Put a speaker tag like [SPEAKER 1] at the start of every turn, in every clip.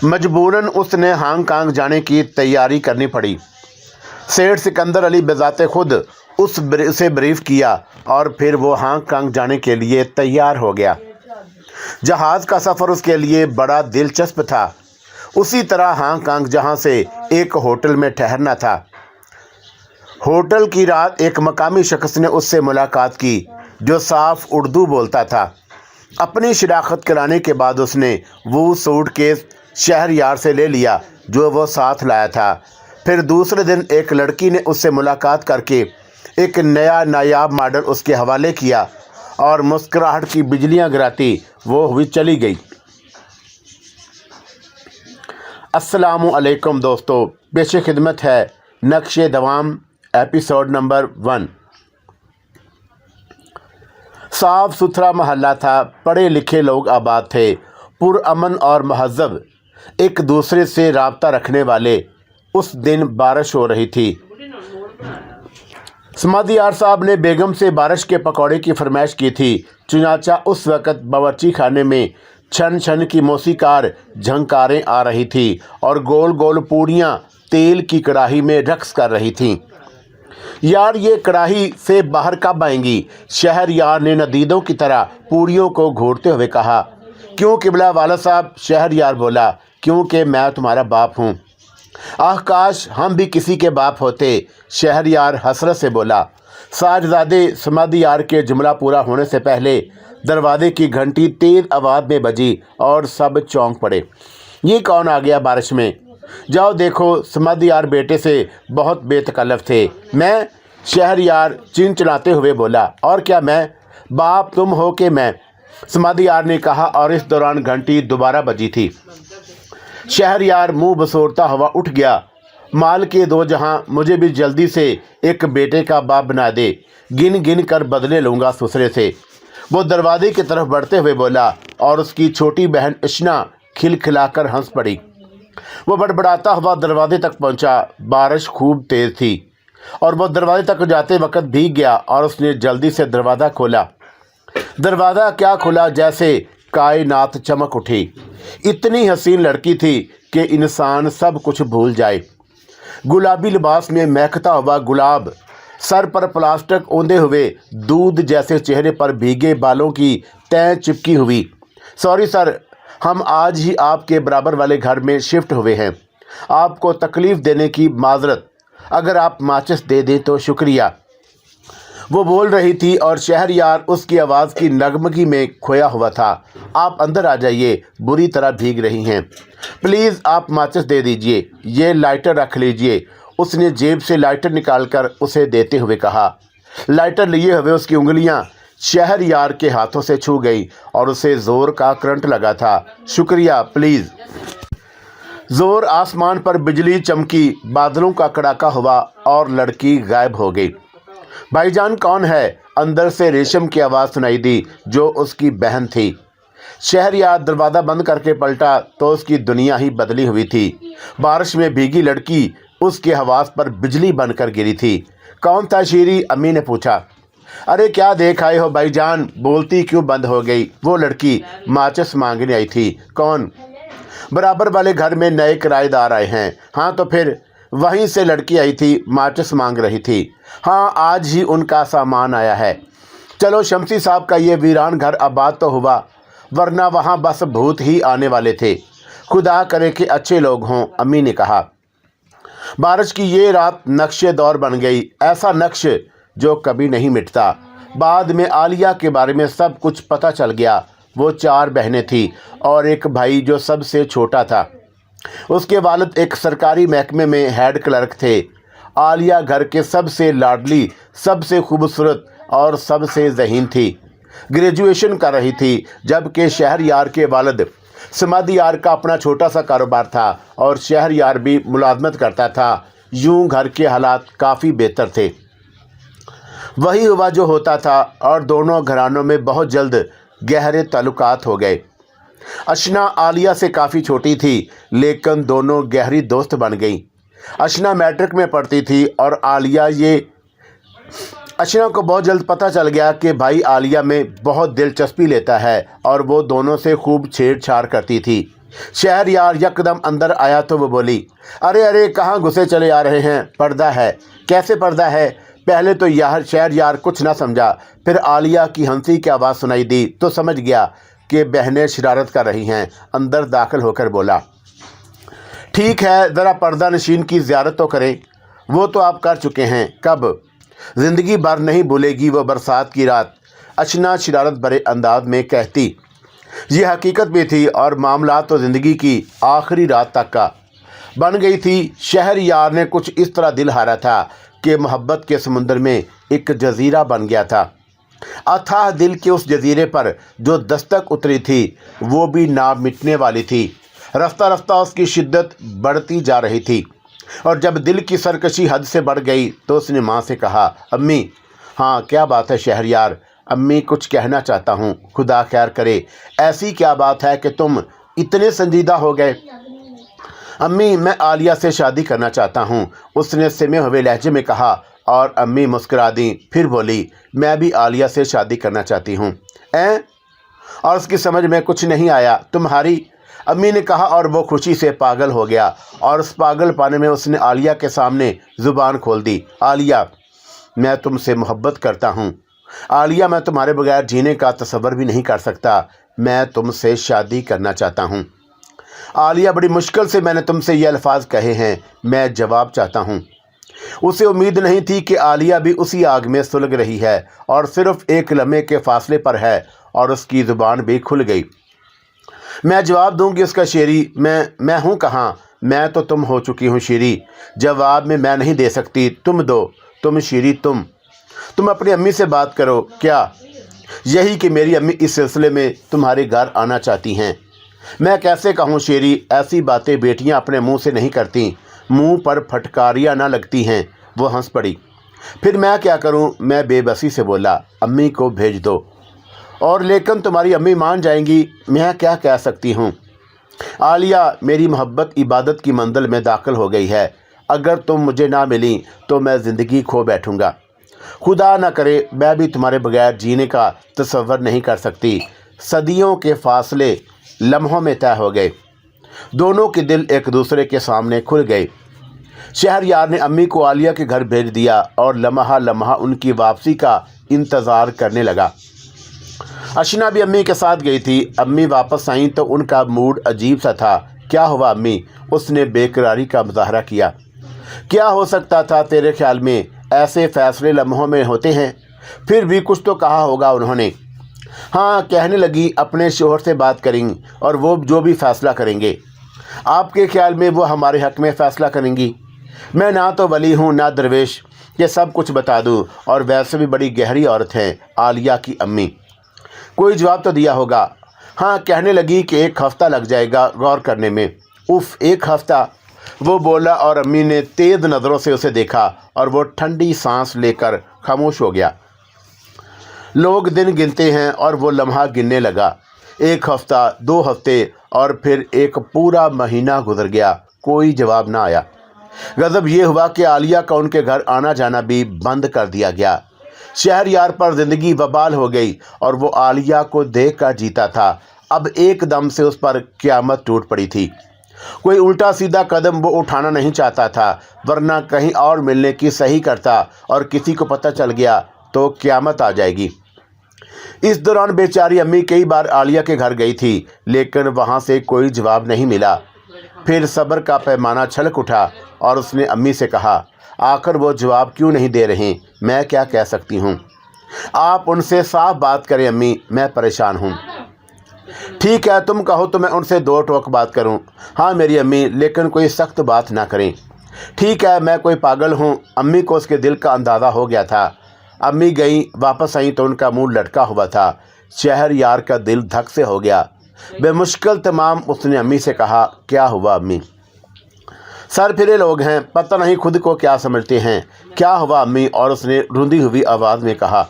[SPEAKER 1] मजबूरन उसने हांगकांग जाने की तैयारी करनी पड़ी। सेठ सिकंदर अली बज़ाते खुद उसे ब्रीफ किया और फिर वो हांगकांग जाने के लिए तैयार हो गया। जहाज़ का सफ़र उसके लिए बड़ा दिलचस्प था। उसी तरह हांगकांग जहाँ से एक होटल में ठहरना था। होटल की रात एक मकामी शख्स ने उससे मुलाकात की जो साफ उर्दू बोलता था। अपनी शिनाख्त कराने के बाद उसने वो सूटकेस शहरयार से ले लिया जो वो साथ लाया था। फिर दूसरे दिन एक लड़की ने उससे मुलाकात करके एक नया नायाब मॉडल उसके हवाले किया और मुस्कुराहट की बिजलियां गिराती वो हुई चली गई। अस्सलामु अलैकुम दोस्तों, पेश खिदमत है नक्शे दवाम एपिसोड नंबर 1। साफ़ सुथरा महल्ला था, पढ़े लिखे लोग आबाद थे, पुरअमन और महज़ब, एक दूसरे से राब्ता रखने वाले। उस दिन बारिश हो रही थी। समादियार साहब ने बेगम से बारिश के पकौड़े की फरमाइश की थी। चुनाचा उस वक़्त बावर्ची खाने में छन छन की मौसीकार झंकारें आ रही थी और गोल गोल पूड़ियाँ तेल की कढ़ाई में रक्स कर रही थीं। यार ये कढ़ाई से बाहर कब आएंगी? शहरयार ने नदीदों की तरह पूड़ियों को घूरते हुए कहा। क्यों किबला वाला साहब? शहरयार बोला। क्योंकि मैं तुम्हारा बाप हूँ। आह काश हम भी किसी के बाप होते, शहरयार हसरत से बोला। साजजादे समादियार के जुमला पूरा होने से पहले दरवाजे की घंटी तेज आवाज़ में बजी और सब चौंक पड़े। ये कौन आ गया बारिश में? जाओ देखो। समादियार बेटे से बहुत बेतकल्लफ थे। मैं? शहरयार चिनचिनाते हुए बोला। और क्या मैं? बाप तुम हो कि मैं? समादियार ने कहा और इस दौरान घंटी दोबारा बजी थी। शहरयार मुंह बसोरता हुआ उठ गया। माल के दो जहां, मुझे भी जल्दी से एक बेटे का बाप बना दे, गिन गिन कर बदले लूँगा ससुरे से। वो दरवाजे की तरफ बढ़ते हुए बोला और उसकी छोटी बहन इशना खिलखिलाकर हंस पड़ी। वो बड़बड़ाता हुआ दरवाजे तक पहुंचा। बारिश खूब तेज़ थी और वो दरवाजे तक जाते वक्त भीग गया और उसने जल्दी से दरवाज़ा खोला। दरवाज़ा क्या खुला, जैसे कायनात चमक उठी। इतनी हसीन लड़की थी कि इंसान सब कुछ भूल जाए। गुलाबी लिबास में महकता हुआ गुलाब, सर पर प्लास्टिक ओंधे हुए, दूध जैसे चेहरे पर भीगे बालों की तय चिपकी हुई। सॉरी सर, हम आज ही आपके बराबर वाले घर में शिफ्ट हुए हैं। आपको तकलीफ़ देने की माजरत। अगर आप माचिस दे दें तो शुक्रिया। वो बोल रही थी और शहरयार उसकी आवाज़ की नगमगी में खोया हुआ था। आप अंदर आ जाइए, बुरी तरह भीग रही हैं। प्लीज़ आप माचिस दे दीजिए। ये लाइटर रख लीजिए। उसने जेब से लाइटर निकालकर उसे देते हुए कहा। लाइटर लिए हुए उसकी उंगलियां शहरयार के हाथों से छू गई और उसे ज़ोर का करंट लगा था। शुक्रिया, प्लीज़। ज़ोर आसमान पर बिजली चमकी, बादलों का कड़ाका हुआ और लड़की गायब हो गई। भाईजान कौन है? अंदर से रेशम की आवाज़ सुनाई दी जो उसकी बहन थी। शहरयार दरवाज़ा बंद करके पलटा तो उसकी दुनिया ही बदली हुई थी। बारिश में भीगी लड़की उसके हवास पर बिजली बनकर गिरी थी। कौन था शीरी? अम्मी ने पूछा। अरे क्या देख आए हो भाईजान? बोलती क्यों बंद हो गई? वो लड़की माचिस मांगने आई थी। कौन? बराबर वाले घर में नए किराएदार आए हैं। हाँ तो फिर? वहीं से लड़की आई थी, माचिस मांग रही थी। हाँ, आज ही उनका सामान आया है। चलो, शमसी साहब का ये वीरान घर आबाद तो हुआ, वरना वहाँ बस भूत ही आने वाले थे। खुदा करे कि अच्छे लोग हों, अम्मी ने कहा। बारिश की ये रात नक्शे दौर बन गई, ऐसा नक्श जो कभी नहीं मिटता। बाद में आलिया के बारे में सब कुछ पता चल गया। वो 4 बहनें थीं और एक भाई जो सबसे छोटा था। उसके वालिद एक सरकारी महकमे में हेड क्लर्क थे। आलिया घर के सबसे लाडली, सबसे खूबसूरत और सबसे ज़हीन थी। ग्रेजुएशन कर रही थी, जबकि शहरयार के वालिद समादियार का अपना छोटा सा कारोबार था और शहरयार भी मुलाजमत करता था। यूं घर के हालात काफ़ी बेहतर थे। वही हुआ जो होता था और दोनों घरानों में बहुत जल्द गहरे ताल्लुकात हो गए। अशना आलिया से काफ़ी छोटी थी, लेकिन दोनों गहरी दोस्त बन गईं। अशना मैट्रिक में पढ़ती थी और अशना को बहुत जल्द पता चल गया कि भाई आलिया में बहुत दिलचस्पी लेता है और वो दोनों से खूब छेड़छाड़ करती थी। शहरयार यकदम अंदर आया तो वो बोली, अरे अरे कहाँ घुसे चले आ रहे हैं, पर्दा है। कैसे पर्दा है? पहले तो शहरयार कुछ ना समझा, फिर आलिया की हंसी की आवाज़ सुनाई दी तो समझ गया कि बहनें शरारत कर रही हैं। अंदर दाखिल होकर बोला, ठीक है, ज़रा पर्दा नशीन की ज़ियारत तो करें। वो तो आप कर चुके हैं। कब? ज़िंदगी भर नहीं भूलेगी वो बरसात की रात, अशना शरारत भरे अंदाज में कहती। ये हकीकत भी थी और मामला तो ज़िंदगी की आखिरी रात तक का बन गई थी। शहरयार ने कुछ इस तरह दिल हारा था कि मोहब्बत के समुंदर में एक जजीरा बन गया था। अथाह दिल के उस जजीरे पर जो दस्तक उतरी थी वो भी ना मिटने वाली थी। रफ्ता रफ्ता उसकी शिद्दत बढ़ती जा रही थी और जब दिल की सरकशी हद से बढ़ गई तो उसने माँ से कहा, अम्मी। हाँ, क्या बात है शहरयार? अम्मी, कुछ कहना चाहता हूँ, खुदा खैर करे। ऐसी क्या बात है कि तुम इतने संजीदा हो गए? अम्मी, मैं आलिया से शादी करना चाहता हूँ, उसने सिमे हुए लहजे में कहा और अम्मी मुस्कुरा दी। फिर बोली, मैं भी आलिया से शादी करना चाहती हूँ। और उसकी समझ में कुछ नहीं आया। तुम्हारी? अम्मी ने कहा और वो खुशी से पागल हो गया और उस पागल पाने में उसने आलिया के सामने ज़ुबान खोल दी। आलिया, मैं तुमसे मोहब्बत करता हूँ। आलिया, मैं तुम्हारे बगैर जीने का तसव्वुर भी नहीं कर सकता। मैं तुमसे शादी करना चाहता हूँ। आलिया, बड़ी मुश्किल से मैंने तुमसे ये अल्फाज कहे हैं, मैं जवाब चाहता हूँ। उसे उम्मीद नहीं थी कि आलिया भी उसी आग में सुलग रही है और सिर्फ एक लम्हे के फासले पर है और उसकी ज़ुबान भी खुल गई। मैं जवाब दूंगी उसका शेरी, मैं हूँ कहाँ? मैं तो तुम हो चुकी हूँ शेरी। जवाब में मैं नहीं दे सकती, तुम दो। तुम शेरी, तुम अपनी अम्मी से बात करो। क्या? यही कि मेरी अम्मी इस सिलसिले में तुम्हारे घर आना चाहती हैं। मैं कैसे कहूँ शेरी, ऐसी बातें बेटियाँ अपने मुंह से नहीं करती, मुंह पर फटकारियाँ ना लगती हैं। वो हंस पड़ी। फिर मैं क्या करूँ? मैं बेबसी से बोला, अम्मी को भेज दो। और लेकिन तुम्हारी अम्मी मान जाएंगी। मैं क्या कह सकती हूँ? आलिया, मेरी मोहब्बत इबादत की मंजिल में दाखिल हो गई है। अगर तुम मुझे ना मिली तो मैं ज़िंदगी खो बैठूँगा। खुदा ना करे मैं भी तुम्हारे बगैर जीने का तसव्वुर नहीं कर सकती। सदियों के फासले लम्हों में तय हो गए। दोनों के दिल एक दूसरे के सामने खुल गए। शहरयार ने अम्मी को आलिया के घर भेज दिया और लम्हा लम्हा उनकी वापसी का इंतज़ार करने लगा। अशना भी अम्मी के साथ गई थी। अम्मी वापस आई तो उनका मूड अजीब सा था। क्या हुआ अम्मी? उसने बेकरारी का मुजाहरा किया। क्या हो सकता था तेरे ख्याल में? ऐसे फैसले लम्हों में होते हैं। फिर भी कुछ तो कहा होगा उन्होंने। हाँ, कहने लगी अपने शोहर से बात करेंगी और वो जो भी फैसला करेंगे। आपके ख्याल में वो हमारे हक़ में फ़ैसला करेंगी? मैं ना तो वली हूँ ना दरवेश ये सब कुछ बता दूँ, और वैसे भी बड़ी गहरी औरत हैं आलिया की अम्मी। कोई जवाब तो दिया होगा। हाँ, कहने लगी कि 1 हफ़्ता लग जाएगा गौर करने में। उफ़, 1 हफ़्ता? वो बोला और अम्मी ने तेज़ नज़रों से उसे देखा और वो ठंडी सांस लेकर खामोश हो गया। लोग दिन गिनते हैं और वो लम्हा गिनने लगा। 1 हफ़्ता, 2 हफ़्ते और फिर एक पूरा महीना गुजर गया। कोई जवाब ना आया। गज़ब ये हुआ कि आलिया का उनके घर आना जाना भी बंद कर दिया गया। शहरयार पर ज़िंदगी वबाल हो गई और वो आलिया को देख कर जीता था। अब एकदम से उस पर क़यामत टूट पड़ी थी। कोई उल्टा सीधा कदम वो उठाना नहीं चाहता था, वरना कहीं और मिलने की सही करता और किसी को पता चल गया तो क़यामत आ जाएगी। इस दौरान बेचारी अम्मी कई बार आलिया के घर गई थी, लेकिन वहाँ से कोई जवाब नहीं मिला। फिर सब्र का पैमाना छलक उठा और उसने अम्मी से कहा, आखिर वो जवाब क्यों नहीं दे रहे? मैं क्या कह सकती हूँ? आप उनसे साफ बात करें अम्मी, मैं परेशान हूँ। ठीक है, तुम कहो तो मैं उनसे 2 टोक बात करूँ। हाँ मेरी अम्मी, लेकिन कोई सख्त बात ना करें। ठीक है, मैं कोई पागल हूँ? अम्मी को उसके दिल का अंदाज़ा हो गया था। अम्मी गई, वापस आई तो उनका मुंह लटका हुआ था। शहरयार का दिल धक से हो गया। बेमुश्किल तमाम उसने अम्मी से कहा, क्या हुआ अम्मी? सर फिरे लोग हैं, पता नहीं खुद को क्या समझते हैं। क्या हुआ अम्मी? और उसने रूंधी हुई आवाज़ में कहा,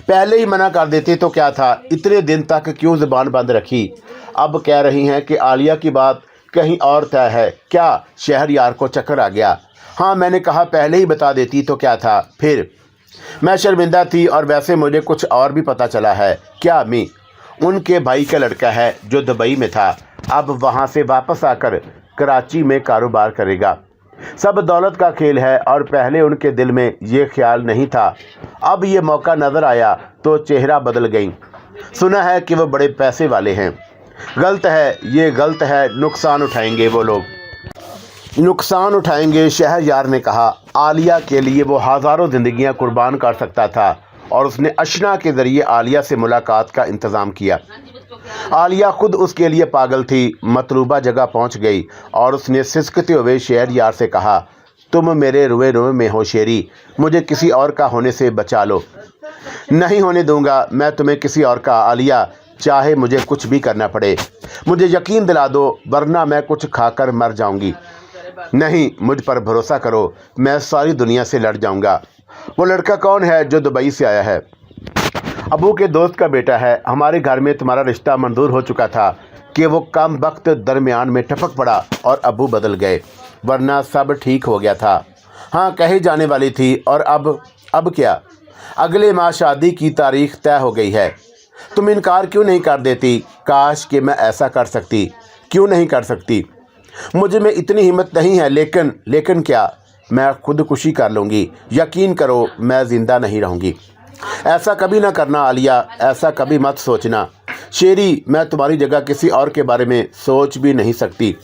[SPEAKER 1] पहले ही मना कर देती तो क्या था, इतने दिन तक क्यों ज़ुबान बंद रखी? अब कह रही हैं कि आलिया की बात कहीं और तय है। क्या? शहरयार को चक्कर आ गया। हाँ, मैंने कहा पहले ही बता देती तो क्या था। फिर मैं शर्मिंदा थी और वैसे मुझे कुछ और भी पता चला है। क्या अम्मी? उनके भाई का लड़का है जो दुबई में था, अब वहाँ से वापस आकर कराची में कारोबार करेगा। सब दौलत का खेल है और पहले उनके दिल में ये ख्याल नहीं था, अब ये मौका नज़र आया तो चेहरा बदल गई। सुना है कि वो बड़े पैसे वाले हैं। गलत है, ये गलत है, नुकसान उठाएंगे वो लोग, नुकसान उठाएंगे। शहरयार ने कहा। आलिया के लिए वो हज़ारों ज़िंदगियां कुर्बान कर सकता था और उसने अशना के ज़रिए आलिया से मुलाकात का इंतज़ाम किया। आलिया खुद उसके लिए पागल थी। मतलूबा जगह पहुंच गई और उसने सिसकते हुए शहरयार से कहा, तुम मेरे रुए रुए में हो शेरी, मुझे किसी और का होने से बचा लो। नहीं होने दूंगा मैं तुम्हें किसी और का आलिया, चाहे मुझे कुछ भी करना पड़े। मुझे यकीन दिला दो, वरना मैं कुछ खाकर मर जाऊंगी। नहीं, मुझ पर भरोसा करो, मैं सारी दुनिया से लड़ जाऊंगा। वो लड़का कौन है जो दुबई से आया है? अबू के दोस्त का बेटा है। हमारे घर में तुम्हारा रिश्ता मंजूर हो चुका था कि वो कम वक्त दरमियान में टपक पड़ा और अबू बदल गए, वरना सब ठीक हो गया था। हाँ, कही जाने वाली थी। और अब क्या? अगले माह शादी की तारीख तय हो गई है। तुम इनकार क्यों नहीं कर देती? काश कि मैं ऐसा कर सकती। क्यों नहीं कर सकती? मुझ में इतनी हिम्मत नहीं है। लेकिन क्या? मैं खुदकुशी कर लूँगी। यकीन करो, मैं ज़िंदा नहीं रहूँगी। ऐसा कभी ना करना आलिया, ऐसा कभी मत सोचना। शेरी, मैं तुम्हारी जगह किसी और के बारे में सोच भी नहीं सकती।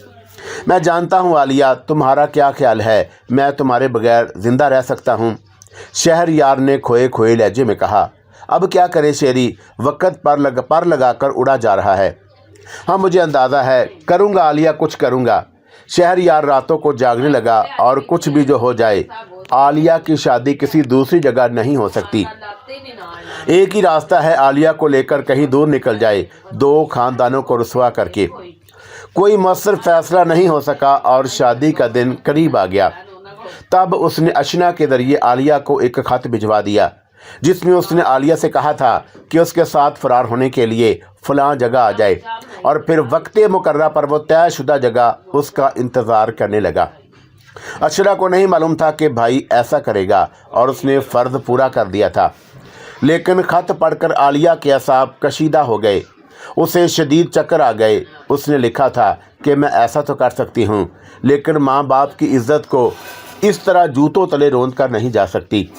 [SPEAKER 1] मैं जानता हूँ आलिया, तुम्हारा क्या ख्याल है, मैं तुम्हारे बगैर ज़िंदा रह सकता हूँ। शहरयार ने खोए खोए लहजे में कहा। अब क्या करे शेरी, वक़्त पर लगा कर उड़ा जा रहा है। हाँ, मुझे अंदाज़ा है, करूँगा आलिया, कुछ करूँगा। शहरयार रातों को जागने लगा। और कुछ भी जो हो जाए, आलिया की शादी किसी दूसरी जगह नहीं हो सकती। एक ही रास्ता है, आलिया को लेकर कहीं दूर निकल जाए, दो खानदानों को रुसवा करके। कोई मौसर फैसला नहीं हो सका और शादी का दिन करीब आ गया। तब उसने अशना के ज़रिए आलिया को एक ख़त भिजवा दिया, जिसमें उसने आलिया से कहा था कि उसके साथ फ़रार होने के लिए फ़लाँ जगह आ जाए, और फिर वक्ते मुकर्रा पर वो तयशुदा जगह उसका इंतज़ार करने लगा। अशना को नहीं मालूम था कि भाई ऐसा करेगा, और उसने फ़र्ज़ पूरा कर दिया था। लेकिन ख़त पढ़कर आलिया के असाब कशीदा हो गए, उसे शदीद चक्कर आ गए। उसने लिखा था कि मैं ऐसा तो कर सकती हूँ, लेकिन माँ बाप की इज़्ज़त को इस तरह जूतों तले रोंद कर नहीं जा सकती।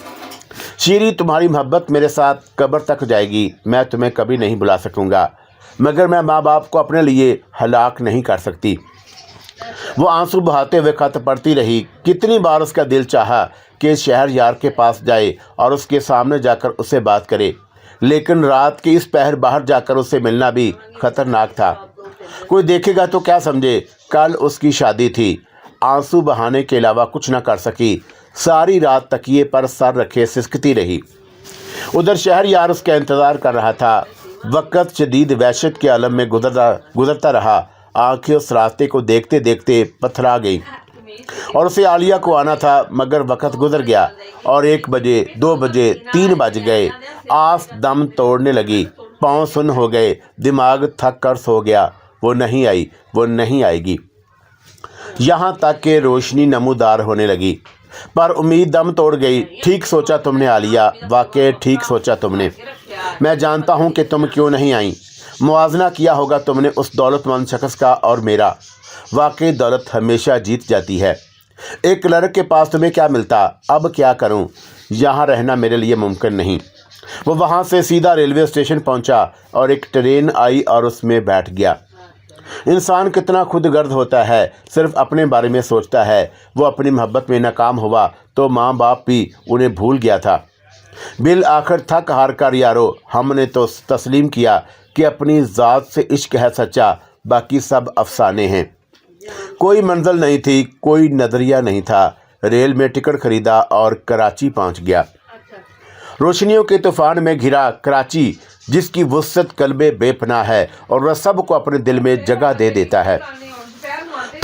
[SPEAKER 1] शीरी, तुम्हारी मोहब्बत मेरे साथ कब्र तक जाएगी। मैं तुम्हें कभी नहीं बुला सकूँगा, मगर मैं माँ बाप को अपने लिए हलाक नहीं कर सकती। वो आंसू बहाते हुए खत पढ़ती रही। कितनी बार उसका दिल चाहा कि शहरयार के पास जाए और उसके सामने जाकर उससे बात करे, लेकिन रात के इस पहर बाहर जाकर उससे मिलना भी खतरनाक था। कोई देखेगा तो क्या समझे। कल उसकी शादी थी। आंसू बहाने के अलावा कुछ न कर सकी। सारी रात तकिए पर सर रखे सिसकती रही। उधर शहरयार उसका इंतज़ार कर रहा था। वक़्त शदीद वहशत के आलम में गुजरता रहा। आंखें उस रास्ते को देखते देखते पथरा गई और उसे आलिया को आना था, मगर वक़्त गुजर गया और 1 बजे, 2 बजे, 3 बज गए। आस दम तोड़ने लगी, पाँव सुन्न हो गए, दिमाग थक कर सो गया। वो नहीं आई, वो नहीं आएगी। यहाँ तक कि रोशनी नमूदार होने लगी, पर उम्मीद दम तोड़ गई। ठीक सोचा तुमने आलिया, वाकई ठीक सोचा तुमने। मैं जानता हूँ कि तुम क्यों नहीं आई। मुआवजा किया होगा तुमने उस दौलतमंद शख्स का और मेरा। वाकई दौलत हमेशा जीत जाती है। एक लड़के के पास तुम्हें क्या मिलता। अब क्या करूं, यहाँ रहना मेरे लिए मुमकिन नहीं। वो वहाँ से सीधा रेलवे स्टेशन पहुँचा और एक ट्रेन आई और उसमें बैठ गया। इंसान कितना खुदगर्द होता है, सिर्फ अपने बारे में सोचता है। वो अपनी मोहब्बत में नाकाम हुआ तो माँ बाप भी उन्हें भूल गया था। बिल आखिर थक हार कर यारो, हमने तो तस्लीम किया कि अपनी ज़ात से इश्क है सच्चा, बाकी सब अफसाने हैं। कोई मंजिल नहीं थी, कोई नज़रिया नहीं था। रेल में टिकट खरीदा और कराची पहुंच गया। रोशनियों के तूफान में घिरा कराची, जिसकी वुसअत कल्बे बेपनाह है और वह सबको अपने दिल में जगह दे देता है।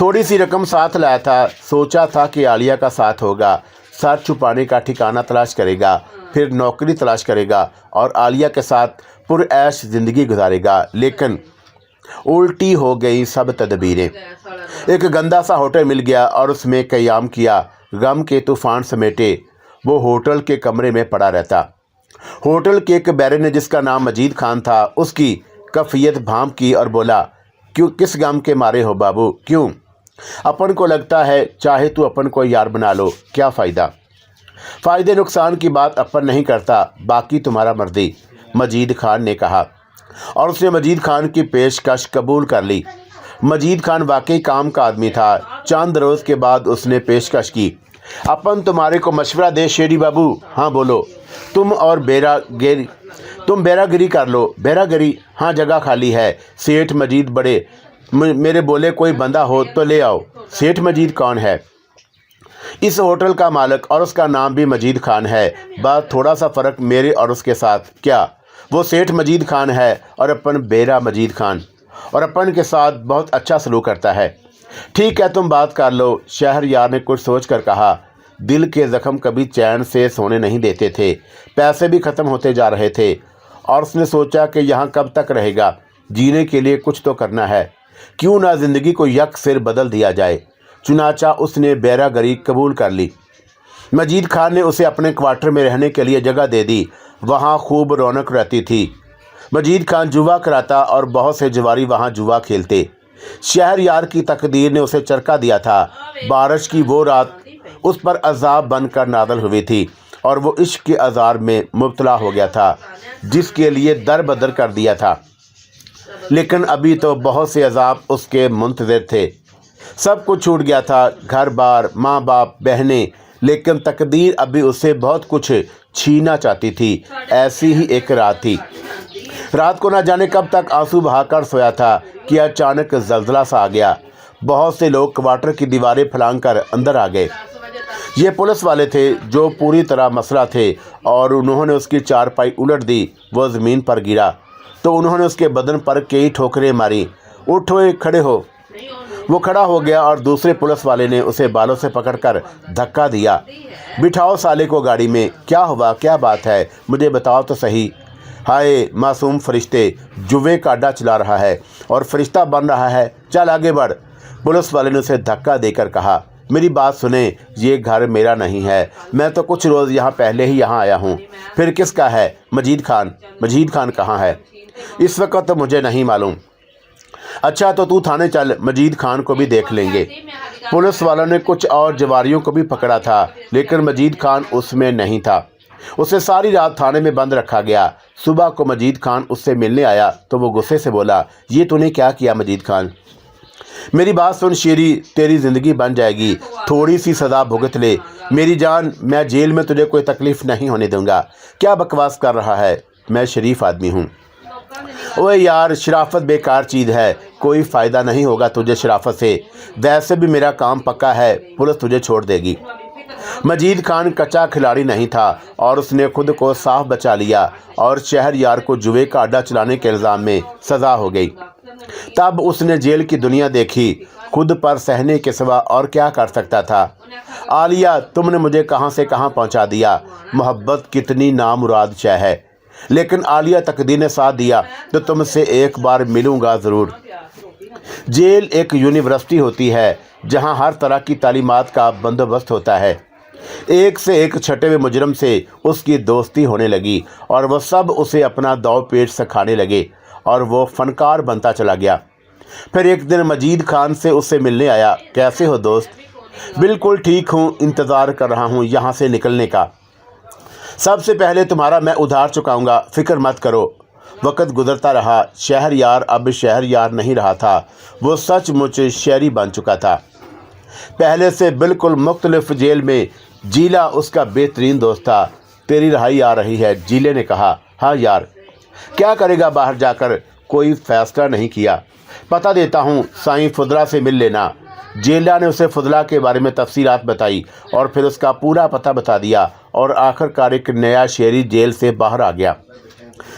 [SPEAKER 1] थोड़ी सी रकम साथ लाया था। सोचा था कि आलिया का साथ होगा, सर छुपाने का ठिकाना तलाश करेगा, फिर नौकरी तलाश करेगा और आलिया के साथ पुरऐश ज़िंदगी गुजारेगा। लेकिन उल्टी हो गई सब तदबीरें। एक गंदा सा होटल मिल गया और उसमें क़याम किया। गम के तूफ़ान समेटे वो होटल के कमरे में पड़ा रहता। होटल के एक बैरे ने, जिसका नाम मजीद खान था, उसकी कफियत भांप की और बोला, क्यों, किस गम के मारे हो बाबू, क्यों? अपन को लगता है चाहे तू अपन को यार बना लो, क्या फ़ायदा? फ़ायदे नुकसान की बात अपन नहीं करता, बाकी तुम्हारा मर्जी, मजीद खान ने कहा। और उसने मजीद खान की पेशकश कबूल कर ली। मजीद खान वाकई काम का आदमी था। चंद रोज़ के बाद उसने पेशकश की, अपन तुम्हारे को मशवरा दे शेरी बाबू। हाँ बोलो, तुम बेरागिरी कर लो। बेरागिरी? हाँ, जगह खाली है। सेठ मजीद बड़े मेरे बोले, कोई बंदा हो तो ले आओ। सेठ मजीद कौन है? इस होटल का मालिक, और उसका नाम भी मजीद खान है। बस थोड़ा सा फ़र्क मेरे और उसके साथ। क्या? वो सेठ मजीद खान है और अपन बेरा मजीद खान, और अपन के साथ बहुत अच्छा सलूक करता है। ठीक है, तुम बात कर लो, शहरयार ने कुछ सोच कर कहा। दिल के ज़ख्म कभी चैन से सोने नहीं देते थे। पैसे भी ख़त्म होते जा रहे थे और उसने सोचा कि यहाँ कब तक रहेगा, जीने के लिए कुछ तो करना है, क्यों ना ज़िंदगी को यक सिर बदल दिया जाए। चुनाचा उसने बेरागरी कबूल कर ली। मजीद खान ने उसे अपने क्वार्टर में रहने के लिए जगह दे दी। वहाँ खूब रौनक रहती थी। मजीद खान जुआ कराता और बहुत से जवारी वहाँ जुआ खेलते। शहरयार की तकदीर ने उसे चरका दिया था। बारिश की वो रात उस पर अजाब बनकर नादल हुई थी और वो इश्क के अज़ार में मुब्तला हो गया था, जिसके लिए दर बदर कर दिया था। लेकिन अभी तो बहुत से अजाब उसके मुंतज़िर थे। सब कुछ छूट गया था, घर बार, माँ बाप, बहनें, लेकिन तकदीर अभी उससे बहुत कुछ छीनना चाहती थी। ऐसी ही एक रात थी। रात को न जाने कब तक आंसू बहाकर सोया था कि अचानक जल्जला सा आ गया। बहुत से लोग क्वार्टर की दीवारें फलांग कर अंदर आ गए। ये पुलिस वाले थे जो पूरी तरह मसला थे, और उन्होंने उसकी चारपाई उलट दी। वो ज़मीन पर गिरा तो उन्होंने उसके बदन पर कई ठोकरें मारी। उठो, खड़े हो। वो खड़ा हो गया और दूसरे पुलिस वाले ने उसे बालों से पकड़कर धक्का दिया। बिठाओ साले को गाड़ी में। क्या हुआ, क्या बात है, मुझे बताओ तो सही। हाय मासूम फरिश्ते, जुए का अड्डा चला रहा है और फरिश्ता बन रहा है, चल आगे बढ़। पुलिस वाले ने उसे धक्का देकर कहा, मेरी बात सुने, ये घर मेरा नहीं है, मैं तो कुछ रोज़ यहाँ पहले ही यहाँ आया हूँ। फिर किसका है? मजीद खान। मजीद खान कहाँ है? इस वक्त तो मुझे नहीं मालूम। अच्छा तो तू थाने चल, मजीद खान को भी देख लेंगे। पुलिस वालों ने कुछ और जवारियों को भी पकड़ा था, लेकिन मजीद खान उसमें नहीं था। उसे सारी रात थाने में बंद रखा गया। सुबह को मजीद खान उससे मिलने आया तो वो गुस्से से बोला, ये तूने क्या किया मजीद खान? मेरी बात सुन शेरी, तेरी ज़िंदगी बन जाएगी, थोड़ी सी सज़ा भुगत ले। मेरी जान, मैं जेल में तुझे कोई तकलीफ़ नहीं होने दूंगा। क्या बकवास कर रहा है, मैं शरीफ आदमी हूँ। ओए यार, शराफत बेकार चीज़ है, कोई फ़ायदा नहीं होगा तुझे शराफत से। वैसे भी मेरा काम पक्का है, पुलिस तुझे छोड़ देगी। मजीद खान कच्चा खिलाड़ी नहीं था और उसने खुद को साफ बचा लिया और शहरयार को जुए का अड्डा चलाने के इल्ज़ाम में सज़ा हो गई। तब उसने जेल की दुनिया देखी। खुद पर सहने के सिवा और क्या कर सकता था। आलिया, तुमने मुझे कहाँ से कहाँ पहुँचा दिया। मोहब्बत कितनी नामुराद शय है, लेकिन आलिया तकदीर ने साथ दिया तो तुमसे एक बार मिलूंगा ज़रूर। जेल एक यूनिवर्सिटी होती है जहाँ हर तरह की तालीमात का बंदोबस्त होता है। एक से एक छठे हुए मुजरम से उसकी दोस्ती होने लगी और वह सब उसे अपना दाव पेच सिखाने लगे और वो फनकार बनता चला गया। फिर एक दिन मजीद खान से उससे मिलने आया। कैसे हो दोस्त? बिल्कुल ठीक हूँ, इंतज़ार कर रहा हूँ यहाँ से निकलने का। सबसे पहले तुम्हारा मैं उधार चुकाऊंगा, फिक्र मत करो। वक्त गुजरता रहा। शहरयार अब शहरयार नहीं रहा था, वो सचमुच शहरी बन चुका था। पहले से बिल्कुल मुख्तलिफ जेल में जीला उसका बेहतरीन दोस्त था। तेरी रिहाई आ रही है, जीले ने कहा। हाँ यार, क्या करेगा बाहर जाकर, कोई फैसला नहीं किया। पता देता हूँ, साईं फुदला से मिल लेना। जेला ने उसे फुदला के बारे में तफसीलात बताई और फिर उसका पूरा पता बता दिया और आखिरकार एक नया शहरी जेल से बाहर आ गया।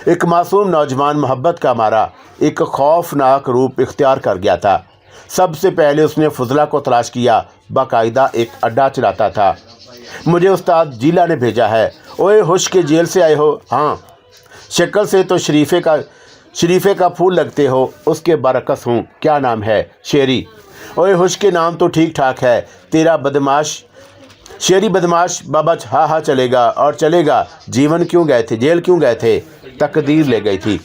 [SPEAKER 1] एक मासूम नौजवान मोहब्बत का मारा एक खौफनाक रूप इख्तियार कर गया था। सबसे पहले उसने फुजला को तलाश किया। बाकायदा एक अड्डा चलाता था। मुझे उस्ताद जीला ने भेजा है। ओए हुश के जेल से आए हो? हाँ। शक्ल से तो शरीफे का फूल लगते हो। उसके बरकस हूँ। क्या नाम है? शेरी। ओए हुश के नाम तो ठीक ठाक है। तेरा बदमाश शेरी बदमाश बाबच हाँ चलेगा और चलेगा, जीवन क्यों गए थे, जेल क्यों गए थे, तकदीर ले गई थी।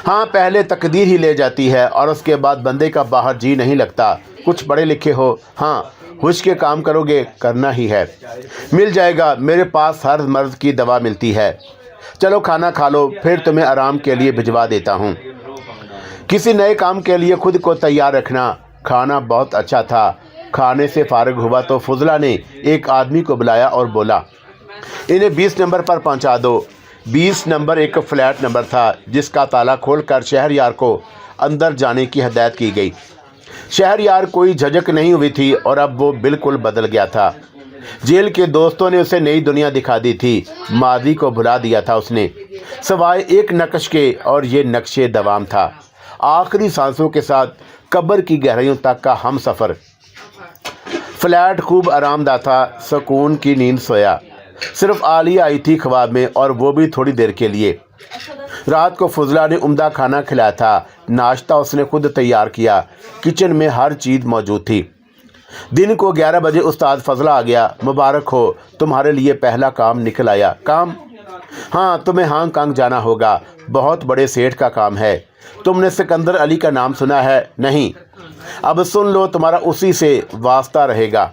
[SPEAKER 1] हाँ, पहले तकदीर ही ले जाती है और उसके बाद बंदे का बाहर जी नहीं लगता। कुछ पढ़े लिखे हो, हाँ हुश के काम करोगे, करना ही है। मिल जाएगा, मेरे पास हर मर्द की दवा मिलती है। चलो खाना खा लो, फिर तुम्हें आराम के लिए भिजवा देता हूँ। किसी नए काम के लिए खुद को तैयार रखना। खाना बहुत अच्छा था। खाने से फारिग हुआ तो फजला ने एक आदमी को बुलाया और बोला, इन्हें 20 नंबर पर पहुंचा दो। 20 नंबर एक फ्लैट नंबर था जिसका ताला खोलकर शहरयार को अंदर जाने की हदायत की गई। शहरयार कोई झिझक नहीं हुई थी और अब वो बिल्कुल बदल गया था। जेल के दोस्तों ने उसे नई दुनिया दिखा दी थी। मादी को भुला दिया था उसने, सवाए एक नक्श के, और ये नक्शे दवाम था। आखिरी सांसों के साथ कब्र की गहराइयों तक का हम सफ़र। फ्लैट खूब आरामदा था। सुकून की नींद सोया। सिर्फ आलिया आई थी ख्वाब में, और वो भी थोड़ी देर के लिए। रात को फजला ने उम्दा खाना खिलाया था। नाश्ता उसने खुद तैयार किया। किचन में हर चीज़ मौजूद थी। दिन को 11 बजे उस्ताद फजला आ गया। मुबारक हो, तुम्हारे लिए पहला काम निकल आया। काम? हाँ, तुम्हें हांगकांग जाना होगा। बहुत बड़े सेठ का काम है। तुमने सिकंदर अली का नाम सुना है? नहीं? अब सुन लो, तुम्हारा उसी से वास्ता रहेगा।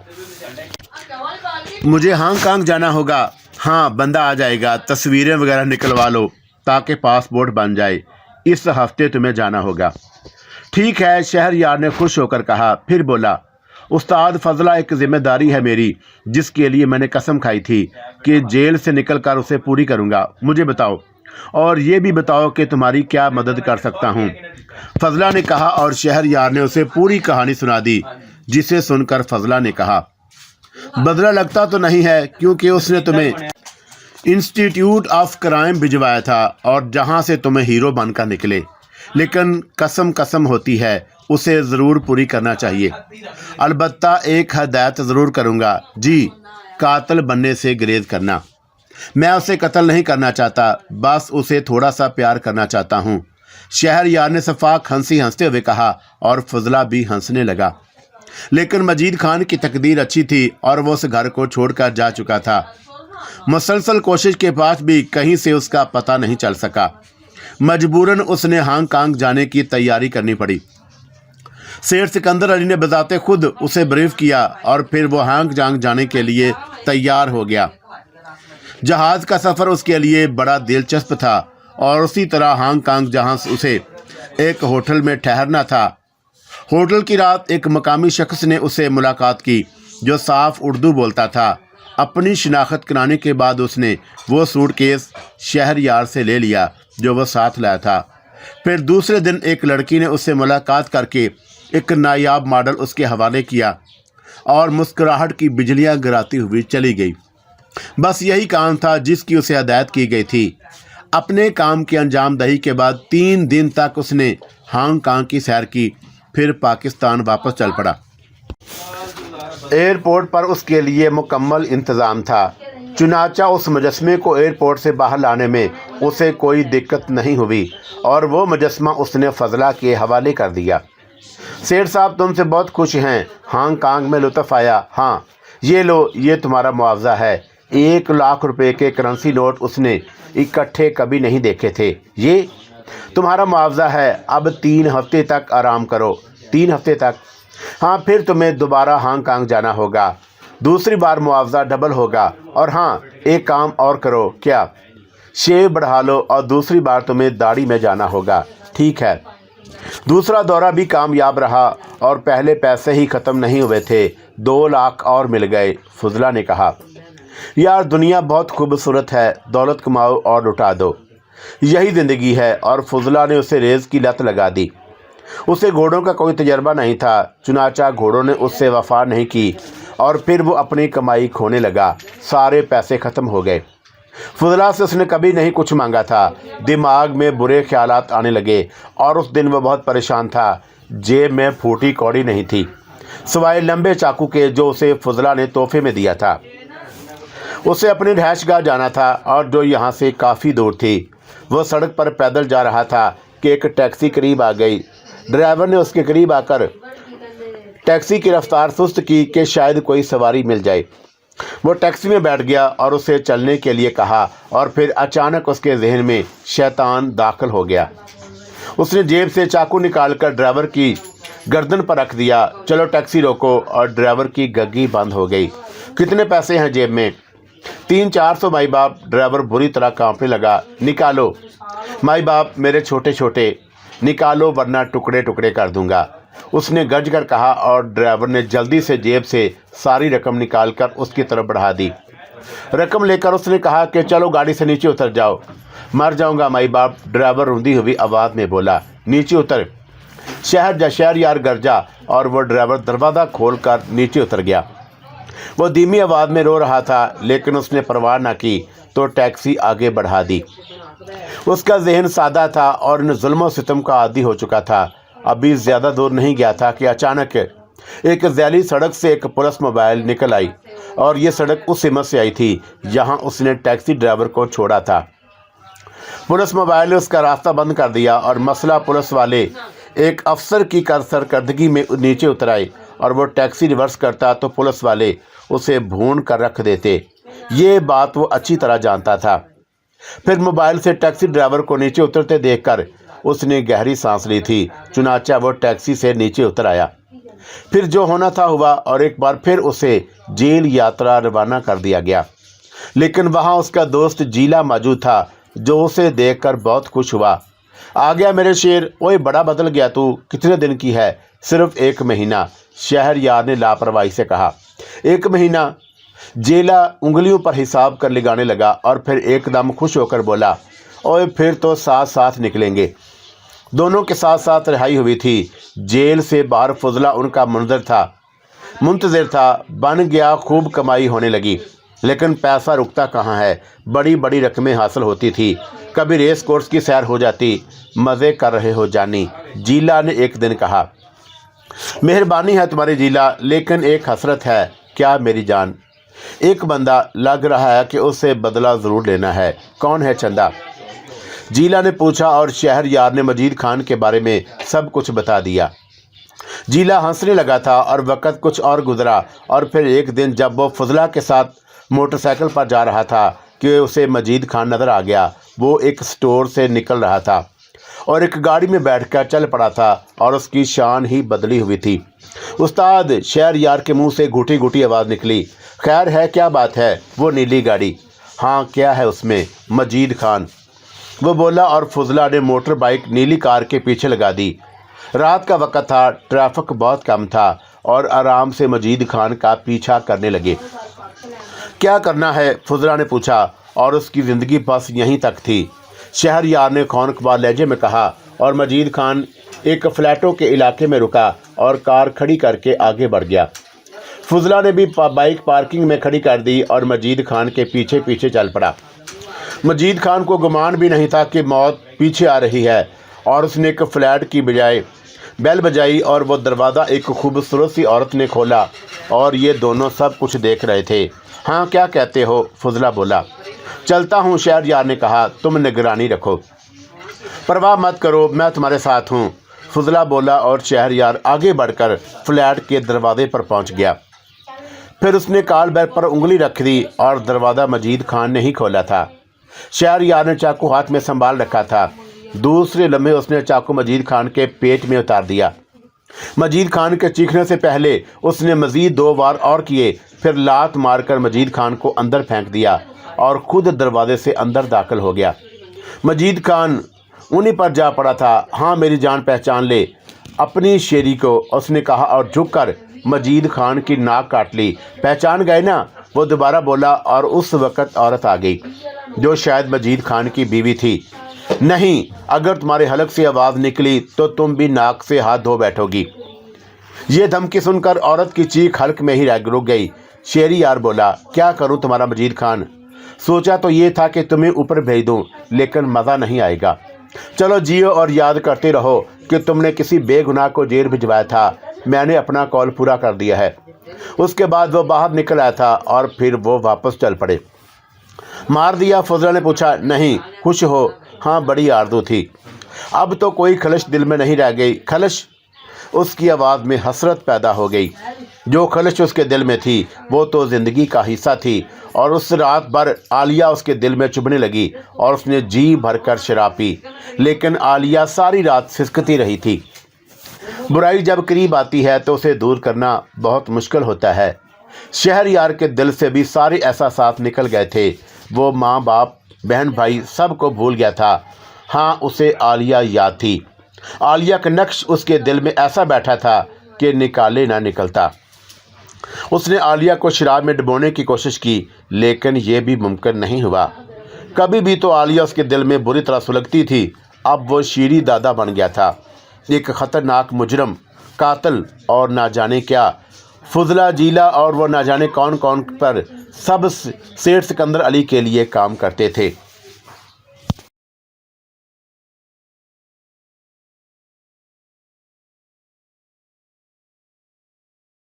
[SPEAKER 1] मुझे हांगकांग जाना होगा। हाँ, बंदा आ जाएगा। तस्वीरें वगैरह निकलवा लो ताकि पासपोर्ट बन जाए। इस हफ्ते तुम्हें जाना होगा। ठीक है, शहरयार ने खुश होकर कहा। फिर बोला, उस्ताद फजला, एक जिम्मेदारी है मेरी जिसके लिए मैंने कसम खाई थी कि जेल से निकलकर उसे पूरी करूंगा। मुझे बताओ, और ये भी बताओ कि तुम्हारी क्या मदद कर सकता हूँ। फजला ने कहा और शहरयार ने उसे पूरी कहानी सुना दी, जिसे सुनकर फजला ने कहा, बदला लगता तो नहीं है, क्योंकि उसने तुम्हें इंस्टीट्यूट ऑफ क्राइम भिजवाया था और जहाँ से तुम्हें हीरो बनकर निकले। लेकिन कसम होती है, उसे ज़रूर पूरी करना चाहिए। अलबत्ता एक हदायत ज़रूर करूँगा। जी, कातिल बनने से गुरेज करना। मैं उसे कत्ल नहीं करना चाहता, बस उसे थोड़ा सा प्यार करना चाहता हूँ। शहरयार ने सफाक हंसते हुए कहा और फजला भी हंसने लगा। लेकिन मजीद खान की तकदीर अच्छी थी और वो उस घर को छोड़कर जा चुका था। मुसलसल कोशिश के पास भी कहीं से उसका पता नहीं चल सका। मजबूरन उसने हांगकांग जाने की तैयारी करनी पड़ी। सेठ सिकंदर अली ने बजाते खुद उसे ब्रीफ किया और फिर वो हांगकांग जाने के लिए तैयार हो गया। जहाज़ का सफ़र उसके लिए बड़ा दिलचस्प था और उसी तरह हांगकांग जहाँ उसे एक होटल में ठहरना था। होटल की रात एक मकामी शख्स ने उससे मुलाकात की जो साफ उर्दू बोलता था। अपनी शिनाख्त कराने के बाद उसने वो सूटकेस शहरयार से ले लिया जो वो साथ लाया था। फिर दूसरे दिन एक लड़की ने उससे मुलाकात करके एक नायाब मॉडल उसके हवाले किया और मुस्कुराहट की बिजलियां गिराती हुई चली गई। बस यही काम था जिसकी उसे हदायत की गई थी। अपने काम की अंजाम दही के बाद 3 दिन तक उसने हांगकांग की सैर की, फिर पाकिस्तान वापस चल पड़ा। एयरपोर्ट पर उसके लिए मुकम्मल इंतज़ाम था। चुनाचा उस मुजस्मे को एयरपोर्ट से बाहर लाने में उसे कोई दिक्कत नहीं हुई और वो मुजस्मा उसने फजला के हवाले कर दिया। सेठ साहब तुमसे बहुत खुश हैं, हांगकांग में लुत्फ़ आया। हाँ, ये लो, ये तुम्हारा मुआवजा है। 1 लाख रुपए के करेंसी नोट उसने इकट्ठे कभी नहीं देखे थे। ये तुम्हारा मुआवजा है। अब 3 हफ्ते तक आराम करो। 3 हफ्ते तक? हाँ, फिर तुम्हें दोबारा हांगकांग जाना होगा। दूसरी बार मुआवजा डबल होगा। और हाँ, एक काम और करो। क्या? शेव बढ़ा लो और दूसरी बार तुम्हें दाढ़ी में जाना होगा। ठीक है। दूसरा दौरा भी कामयाब रहा और पहले पैसे ही ख़त्म नहीं हुए थे। 2 लाख और मिल गए। फजला ने कहा, यार दुनिया बहुत खूबसूरत है, दौलत कमाओ और लुटा दो, यही ज़िंदगी है। और फजला ने उसे रेज़ की लत लगा दी। उसे घोड़ों का कोई तजर्बा नहीं था, चुनाचा घोड़ों ने उससे वफा नहीं की और फिर वो अपनी कमाई खोने लगा। सारे पैसे ख़त्म हो गए। फजला से उसने कभी नहीं कुछ मांगा था। दिमाग में बुरे ख्यालात आने लगे और उस दिन वो बहुत परेशान था। जेब में फूटी कौड़ी नहीं थी सिवाय लंबे चाकू के जो उसे फजला ने तोहफे में दिया था। उसे अपनी रिहाइशगाह जाना था और जो यहाँ से काफ़ी दूर थी। वो सड़क पर पैदल जा रहा था कि एक टैक्सी करीब आ गई। ड्राइवर ने उसके करीब आकर टैक्सी की रफ्तार सुस्त की कि शायद कोई सवारी मिल जाए। وہ ٹیکسی میں بیٹھ گیا اور اسے چلنے کے لیے کہا اور پھر اچانک اس کے ذہن میں شیطان داخل ہو گیا۔ اس نے جیب سے چاقو نکال کر ڈرائیور کی گردن پر رکھ دیا۔ چلو ٹیکسی روکو، اور ڈرائیور کی گگی بند ہو گئی۔ کتنے پیسے ہیں جیب میں؟ 300-400 مائی باپ۔ ڈرائیور بری طرح کانپنے لگا۔ نکالو مائی باپ میرے چھوٹے چھوٹے، نکالو ورنہ ٹکڑے ٹکڑے کر دوں گا، اس نے گرج کر کہا، اور ڈرائیور نے جلدی سے جیب سے ساری رقم نکال کر اس کی طرف بڑھا دی۔ رقم لے کر اس نے کہا کہ چلو گاڑی سے نیچے اتر جاؤ۔ مر جاؤں گا مائی باپ، ڈرائیور روندی ہوئی آواز میں بولا۔ نیچے اتر، شہر جا شہر یار گرجا، اور وہ ڈرائیور دروازہ کھول کر نیچے اتر گیا۔ وہ دھیمی آواز میں رو رہا تھا، لیکن اس نے پرواہ نہ کی تو ٹیکسی آگے بڑھا دی۔ اس کا ذہن سادہ تھا اور ان ظلم و ستم کا عادی ہو چکا تھا۔ ابھی زیادہ دور نہیں گیا تھا کہ اچانک ایک ذیلی سڑک سے ایک پولیس موبائل نکل آئی، اور یہ سڑک اس سمت سے آئی تھی جہاں اس نے ٹیکسی ڈرائیور کو چھوڑا تھا۔ پولیس موبائل نے اس کا راستہ بند کر دیا، اور مسئلہ پولیس والے ایک افسر کی سرکردگی میں نیچے اتر آئے، اور وہ ٹیکسی ریورس کرتا تو پولیس والے اسے بھون کر رکھ دیتے۔ یہ بات وہ اچھی طرح جانتا تھا۔ پھر موبائل سے ٹیکسی ڈرائیور کو نیچے اترتے دیکھ کر اس نے گہری سانس لی تھی، چنانچہ وہ ٹیکسی سے نیچے اتر آیا۔ پھر جو ہونا تھا ہوا، اور ایک بار پھر اسے جیل یاترا روانہ کر دیا گیا۔ لیکن وہاں اس کا دوست جیلا موجود تھا، جو اسے دیکھ کر بہت خوش ہوا۔ آ گیا میرے شیر، اوئے بڑا بدل گیا تو، کتنے دن کی ہے؟ صرف 1 مہینہ، شہر یار نے لاپرواہی سے کہا۔ 1 مہینہ؟ جیلا انگلیوں پر حساب کر لگانے لگا، اور پھر ایک دم خوش ہو کر بولا، اوئے پھر تو ساتھ ساتھ نکلیں گے۔ دونوں کے ساتھ ساتھ رہائی ہوئی تھی۔ جیل سے باہر فضلہ ان کا منتظر تھا۔ بن گیا، خوب کمائی ہونے لگی، لیکن پیسہ رکتا کہاں ہے۔ بڑی بڑی رقمیں حاصل ہوتی تھی۔ کبھی ریس کورس کی سیر ہو جاتی۔ مزے کر رہے ہو جانی، جیلا نے ایک دن کہا۔ مہربانی ہے تمہاری جیلا، لیکن ایک حسرت ہے۔ کیا میری جان؟ ایک بندہ لگ رہا ہے کہ اسے بدلہ ضرور لینا ہے۔ کون ہے چندہ؟ جیلا نے پوچھا، اور شہر یار نے مجید خان کے بارے میں سب کچھ بتا دیا۔ جیلا ہنسنے لگا تھا، اور وقت کچھ اور گزرا، اور پھر ایک دن جب وہ فضلہ کے ساتھ موٹر سائیکل پر جا رہا تھا کہ اسے مجید خان نظر آ گیا۔ وہ ایک سٹور سے نکل رہا تھا اور ایک گاڑی میں بیٹھ کر چل پڑا تھا، اور اس کی شان ہی بدلی ہوئی تھی۔ استاد، شہر یار کے منہ سے گھٹی گھٹی آواز نکلی۔ خیر ہے، کیا بات ہے؟ وہ نیلی گاڑی؟ ہاں، کیا ہے اس میں؟ مجید خان، وہ بولا، اور فضلہ نے موٹر بائیک نیلی کار کے پیچھے لگا دی۔ رات کا وقت تھا، ٹریفک بہت کم تھا، اور آرام سے مجید خان کا پیچھا کرنے لگے۔ کیا کرنا ہے؟ فضلہ نے پوچھا، اور اس کی زندگی بس یہیں تک تھی، شہر یار نے خونخوار لہجے میں کہا، اور مجید خان ایک فلیٹوں کے علاقے میں رکا اور کار کھڑی کر کے آگے بڑھ گیا۔ فضلہ نے بھی بائیک پارکنگ میں کھڑی کر دی اور مجید خان کے پیچھے پیچھے چل پڑا۔ مجید خان کو گمان بھی نہیں تھا کہ موت پیچھے آ رہی ہے، اور اس نے ایک فلیٹ کی بجائے بیل بجائی، اور وہ دروازہ ایک خوبصورت سی عورت نے کھولا، اور یہ دونوں سب کچھ دیکھ رہے تھے۔ ہاں، کیا کہتے ہو؟ فضلہ بولا۔ چلتا ہوں، شہر یار نے کہا، تم نگرانی رکھو، پرواہ مت کرو، میں تمہارے ساتھ ہوں، فضلہ بولا، اور شہر یار آگے بڑھ کر فلیٹ کے دروازے پر پہنچ گیا۔ پھر اس نے کال بیل پر انگلی رکھ دی، اور دروازہ مجید خان نے ہی کھولا تھا۔ شہر یار نے چاقو ہاتھ میں سنبھال رکھا تھا۔ دوسرے لمحے اس نے چاقو مجید خان کے پیٹ میں اتار دیا۔ مجید خان کے چیخنے سے پہلے اس نے مزید 2 وار اور کیے، پھر لات مار کر مجید خان کو اندر پھینک دیا اور خود دروازے سے اندر داخل ہو گیا۔ مجید خان انہیں پر جا پڑا تھا۔ ہاں میری جان، پہچان لے اپنی شیری کو، اس نے کہا، اور جھک کر مجید خان کی ناک کاٹ لی۔ پہچان گئے نا؟ وہ دوبارہ بولا، اور اس وقت عورت آ گئی جو شاید مجید خان کی بیوی تھی۔ نہیں، اگر تمہارے حلق سے آواز نکلی تو تم بھی ناک سے ہاتھ دھو بیٹھو گی۔ یہ دھمکی سن کر عورت کی چیخ حلق میں ہی رک گئی۔ شیری یار بولا، کیا کروں تمہارا مجید خان؟ سوچا تو یہ تھا کہ تمہیں اوپر بھیج دوں، لیکن مزہ نہیں آئے گا۔ چلو جیو اور یاد کرتے رہو کہ تم نے کسی بے گناہ کو جیل بھجوایا تھا۔ میں نے اپنا کال پورا کر دیا ہے۔ اس کے بعد وہ باہر نکل آیا تھا، اور پھر وہ واپس چل پڑے۔ مار دیا؟ فضلہ نے پوچھا۔ نہیں، خوش ہو؟ ہاں، بڑی آرزو تھی۔ اب تو کوئی خلش دل میں نہیں رہ گئی۔ خلش؟ اس کی آواز میں حسرت پیدا ہو گئی۔ जो खलिश उसके दिल में थी वो तो ज़िंदगी का हिस्सा थी और उस रात भर आलिया उसके दिल में चुभने लगी और उसने जी भरकर शराब पी, लेकिन आलिया सारी रात सिसकती रही थी। बुराई जब करीब आती है तो उसे दूर करना बहुत मुश्किल होता है। शहरयार के दिल से भी सारे एहसास निकल गए थे। वो माँ बाप बहन भाई सब को भूल गया था। हाँ, उसे आलिया याद थी। आलिया का नक्श उसके दिल में ऐसा बैठा था कि निकाले ना निकलता। उसने आलिया को शराब में डुबोने की कोशिश की, लेकिन ये भी मुमकिन नहीं हुआ। कभी भी तो आलिया उसके दिल में बुरी तरह सुलगती थी। अब वो शीरी दादा बन गया था, एक ख़तरनाक मुजरम, कातिल और ना जाने क्या। फुजला जीला और वो ना जाने कौन कौन पर सब सेठ सिकंदर अली के लिए काम करते थे।